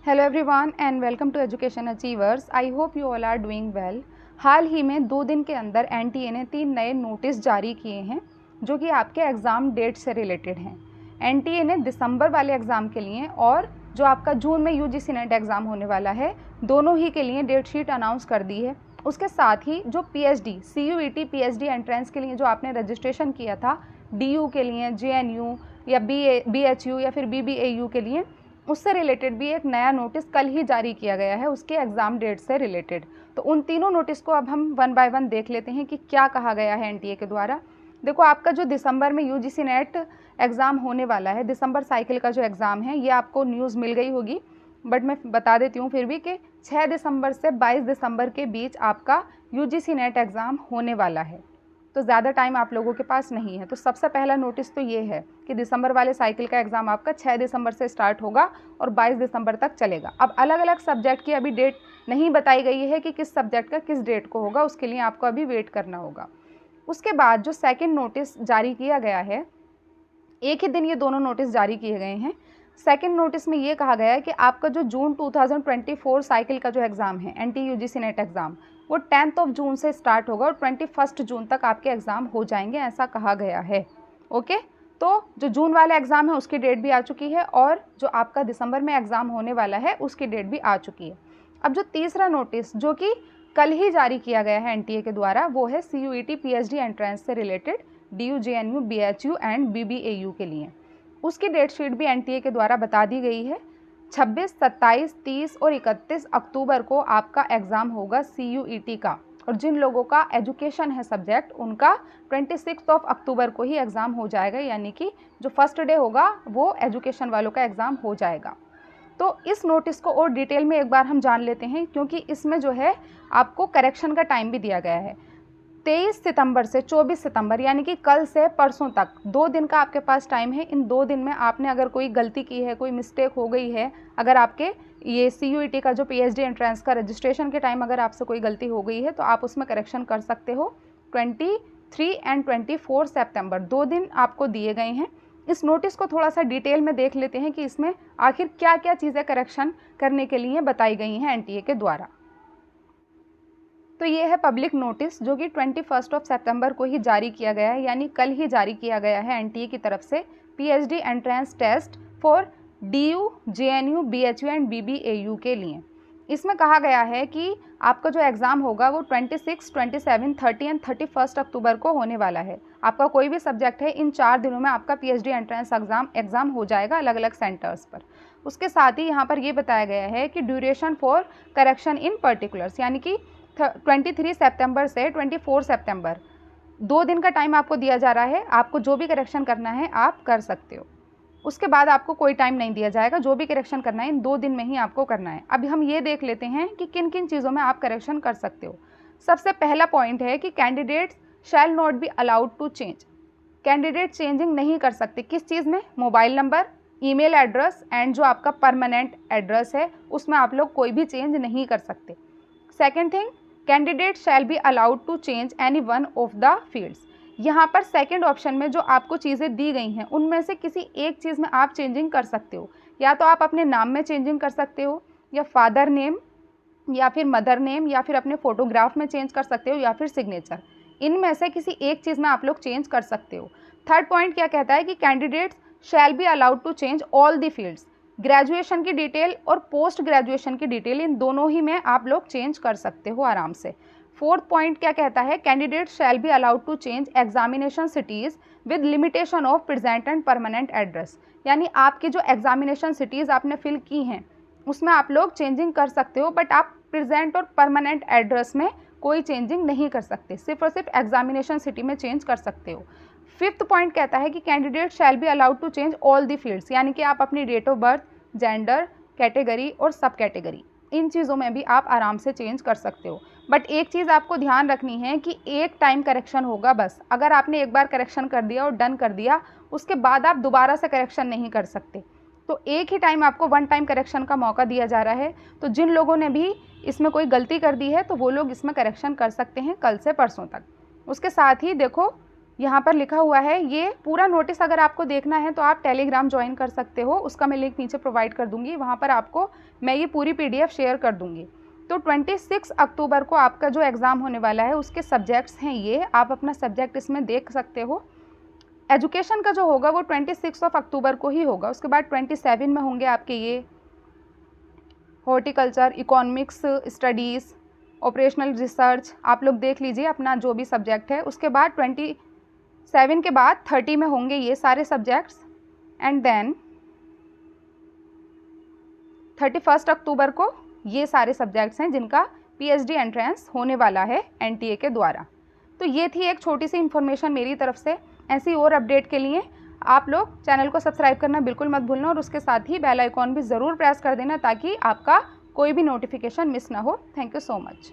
Hello everyone and welcome to education achievers. I hope you all are doing well. हाल ही में 2 दिन के अंदर एनटीए ने 3 नए नोटिस जारी किए हैं जो कि आपके एग्ज़ाम डेट से रिलेटेड हैं। एनटीए ने दिसंबर वाले एग्ज़ाम के लिए और जो आपका जून में यूजीसी नेट एग्ज़ाम होने वाला है, दोनों ही के लिए डेट शीट अनाउंस कर दी है। उसके साथ ही जो पीएचडी सीयूईटी पीएचडी एंट्रेंस के लिए जो आपने रजिस्ट्रेशन किया था डीयू के लिए, जेएनयू या बीएचयू या फिर बीबीएयू के लिए, उससे रिलेटेड भी एक नया नोटिस कल ही जारी किया गया है उसके एग्ज़ाम डेट से रिलेटेड। तो उन तीनों नोटिस को अब हम वन बाय वन देख लेते हैं कि क्या कहा गया है एनटीए के द्वारा। देखो, आपका जो दिसंबर में यूजीसी नेट एग्ज़ाम होने वाला है, दिसंबर साइकिल का जो एग्ज़ाम है, ये आपको न्यूज़ मिल गई होगी, बट मैं बता देती हूँ फिर भी कि 6 दिसंबर से 22 दिसंबर के बीच आपका यूजीसी नेट एग्ज़ाम होने वाला है। तो ज़्यादा टाइम आप लोगों के पास नहीं है। तो सबसे पहला नोटिस तो ये है कि दिसंबर वाले साइकिल का एग्ज़ाम आपका 6 दिसंबर से स्टार्ट होगा और 22 दिसंबर तक चलेगा। अब अलग अलग सब्जेक्ट की अभी डेट नहीं बताई गई है कि किस सब्जेक्ट का किस डेट को होगा, उसके लिए आपको अभी वेट करना होगा। उसके बाद जो सेकेंड नोटिस जारी किया गया है, एक ही दिन ये दोनों नोटिस जारी किए गए हैं। सेकेंड नोटिस में ये कहा गया है कि आपका जो जून 2024 साइकिल का जो एग्ज़ाम है, एनटी यूजीसी नेट एग्ज़ाम, वो 10 जून से स्टार्ट होगा और 21 जून तक आपके एग्ज़ाम हो जाएंगे, ऐसा कहा गया है। ओके, तो जो जून वाला एग्ज़ाम है उसकी डेट भी आ चुकी है और जो आपका दिसंबर में एग्ज़ाम होने वाला है उसकी डेट भी आ चुकी है। अब जो तीसरा नोटिस जो कि कल ही जारी किया गया है एनटीए के द्वारा, वो है सीयूईटी पीएचडी एंट्रेंस से related DU, JNU, BHU and BBAU के लिए। उसकी डेट शीट भी एनटीए के द्वारा बता दी गई है। 26, 27, 30 और 31 अक्टूबर को आपका एग्ज़ाम होगा सीयूईटी का, और जिन लोगों का एजुकेशन है सब्जेक्ट, उनका 26 अक्टूबर को ही एग्ज़ाम हो जाएगा, यानी कि जो फर्स्ट डे होगा वो एजुकेशन वालों का एग्ज़ाम हो जाएगा। तो इस नोटिस को और डिटेल में एक बार हम जान लेते हैं, क्योंकि इसमें जो है आपको करेक्शन का टाइम भी दिया गया है। 23 सितंबर से 24 सितंबर, यानी कि कल से परसों तक 2 दिन का आपके पास टाइम है। इन 2 दिन में आपने अगर कोई गलती की है, कोई मिस्टेक हो गई है, अगर आपके ये सीयूईटी का जो पीएचडी एंट्रेंस का रजिस्ट्रेशन के टाइम अगर आपसे कोई गलती हो गई है, तो आप उसमें करेक्शन कर सकते हो। 23 एंड 24 सितंबर 2 दिन आपको दिए गए हैं। इस नोटिस को थोड़ा सा डिटेल में देख लेते हैं कि इसमें आखिर क्या क्या चीज़ें करेक्शन करने के लिए बताई गई हैं एनटीए के द्वारा। तो ये है पब्लिक नोटिस जो कि 21 सितंबर को ही जारी किया गया है, यानी कल ही जारी किया गया है एनटीए की तरफ से PhD entrance test for DU, JNU, BHU and BBAU के लिए। इसमें कहा गया है कि आपका जो एग्ज़ाम होगा वो 26, 27, 30 एंड 31 अक्टूबर को होने वाला है। आपका कोई भी सब्जेक्ट है, इन 4 दिनों में आपका पीएचडी एंट्रेंस एग्ज़ाम हो जाएगा अलग अलग सेंटर्स पर। उसके साथ ही यहाँ पर ये बताया गया है कि duration for correction in particulars, यानी कि 23 सितंबर से 24 सितंबर 2 दिन का टाइम आपको दिया जा रहा है। आपको जो भी करेक्शन करना है आप कर सकते हो। उसके बाद आपको कोई टाइम नहीं दिया जाएगा। जो भी करेक्शन करना है इन 2 दिन में ही आपको करना है। अब हम ये देख लेते हैं कि किन किन चीज़ों में आप करेक्शन कर सकते हो। सबसे पहला पॉइंट है कि candidates shall not be allowed to change. Candidate changing नहीं कर सकते। किस चीज़ में? Mobile number, email address and जो आपका परमानेंट एड्रेस है उसमें आप लोग कोई भी चेंज नहीं कर सकते। Second thing, candidate shall be allowed to change any one of the fields. यहाँ पर सेकंड ऑप्शन में जो आपको चीज़ें दी गई हैं उनमें से किसी एक चीज़ में आप चेंजिंग कर सकते हो। या तो आप अपने नाम में चेंजिंग कर सकते हो, या फादर नेम, या फिर मदर नेम, या फिर अपने फोटोग्राफ में चेंज कर सकते हो, या फिर सिग्नेचर। इनमें से किसी एक चीज़ में आप लोग चेंज कर सकते हो। थर्ड पॉइंट क्या कहता है कि candidates shall be allowed to change all the fields. Graduation की डिटेल और पोस्ट ग्रेजुएशन की डिटेल, इन दोनों ही में आप लोग चेंज कर सकते हो आराम से। फोर्थ पॉइंट क्या कहता है? Candidate shall be allowed to change examination cities with limitation of present and permanent address. यानी आपकी जो एग्जामिनेशन सिटीज़ आपने फिल की हैं उसमें आप लोग चेंजिंग कर सकते हो, बट आप प्रेजेंट और परमानेंट एड्रेस में कोई चेंजिंग नहीं कर सकते। सिर्फ और सिर्फ एग्जामिनेशन सिटी में चेंज कर सकते हो। फिफ्थ पॉइंट कहता है कि candidate shall be allowed to change all the fields, यानी कि आप अपनी date of birth, gender, category और सब कैटेगरी, इन चीज़ों में भी आप आराम से चेंज कर सकते हो। बट एक चीज़ आपको ध्यान रखनी है कि एक टाइम करेक्शन होगा बस। अगर आपने एक बार करेक्शन कर दिया और डन कर दिया, उसके बाद आप दोबारा से करेक्शन नहीं कर सकते। तो एक ही टाइम आपको वन टाइम करेक्शन का मौका दिया जा रहा है। तो जिन लोगों ने भी इसमें कोई गलती कर दी है तो वो लोग इसमें करेक्शन कर सकते हैं कल से परसों तक। उसके साथ ही देखो, यहाँ पर लिखा हुआ है। ये पूरा नोटिस अगर आपको देखना है तो आप टेलीग्राम ज्वाइन कर सकते हो, उसका मैं लिंक नीचे प्रोवाइड कर दूँगी। वहाँ पर आपको मैं ये पूरी PDF शेयर कर दूँगी। तो 26 अक्टूबर को आपका जो एग्ज़ाम होने वाला है उसके सब्जेक्ट्स हैं ये, आप अपना सब्जेक्ट इसमें देख सकते हो। एजुकेशन का जो होगा वो 26 अक्टूबर को ही होगा। उसके बाद 27 में होंगे आपके ये horticulture, economics studies, operational research, आप लोग देख लीजिए अपना जो भी सब्जेक्ट है। उसके बाद 27 के बाद 30 में होंगे ये सारे सब्जेक्ट्स। एंड देन 31 अक्टूबर को ये सारे सब्जेक्ट्स हैं जिनका PhD एंट्रेंस होने वाला है NTA के द्वारा। तो ये थी एक छोटी सी इन्फॉर्मेशन मेरी तरफ से। ऐसी और अपडेट के लिए आप लोग चैनल को सब्सक्राइब करना बिल्कुल मत भूलना और उसके साथ ही बेल आइकॉन भी ज़रूर प्रेस कर देना ताकि आपका कोई भी नोटिफिकेशन मिस ना हो। Thank you so much.